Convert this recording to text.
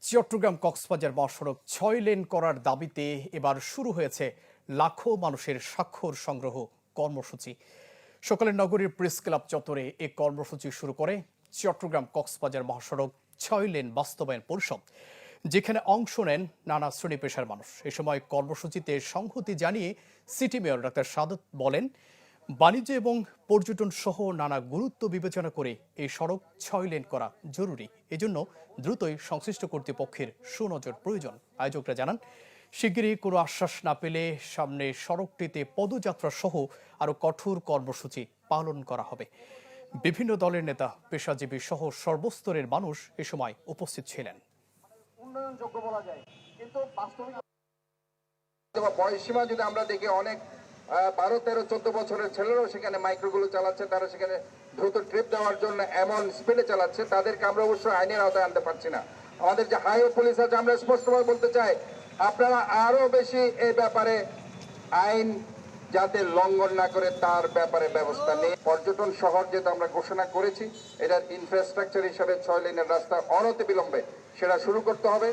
চট্টগ্রাম কক্সবাজার মহাসড়ক ৬ লেন করার দাবিতে এবার শুরু হয়েছে লাখো মানুষের স্বাক্ষর সংগ্রহ কর্মসূচি। সকালে নগরীর প্রেস ক্লাব চত্বরে এ কর্মসূচি শুরু করে চট্টগ্রাম কক্সবাজার মহাসড়ক ৬ লেন বাস্তবায়ন পরিষদ, যেখানে অংশ নেন নানা শ্রেণী পেশার মানুষ। এ সময় কর্মসূচিতে সংহতি জানিয়ে সিটি মেয়র ডাক্তার সাদত বলেন, বাণিজ্য এবং পর্যটন সহ নানা গুরুত্ব বিবেচনা করে এই সড়ক ৬ লেন করা জরুরি। এজন্য দ্রুতই সংশ্লিষ্ট কর্তৃপক্ষের সুনজর প্রয়োজন। আয়োজকরা জানান, শিগগিরই কোনো আশ্বাস না পেলে সামনে সড়কটিতে পদযাত্রা সহ আরও কঠোর কর্মসূচি পালন করা হবে। বিভিন্ন দলের নেতা, পেশাজীবী সহ সর্বস্তরের মানুষ এ সময় উপস্থিত ছিলেন। উন্নয়নযোগ্য বলা যায়, কিন্তু বাস্তবিক বয়সীমা যদি আমরা দেখি, অনেক 12, 13, 14 বছরের ছেলেরাও সেখানে মাইক্রোগুলো চালাচ্ছে। তারা সেখানে দ্রুত ট্রিপ দেওয়ার জন্য এমন স্পিডে চালাচ্ছে, তাদেরকে আমরা অবশ্যই আইনের আওতায় আনতে পারছি না। আমাদের যে হাইওয়ে পুলিশ আছে, আমরা স্পষ্টভাবে বলতে চাই, আপনারা আরো বেশি এই ব্যাপারে আইন যাতে লঙ্ঘন না করে তার ব্যাপারে ব্যবস্থা নেই। পর্যটন শহর যেটা আমরা ঘোষণা করেছি, এটার ইনফ্রাস্ট্রাকচার হিসাবে 6 লেনের রাস্তা অনতিবিলম্বে সেটা শুরু করতে হবে।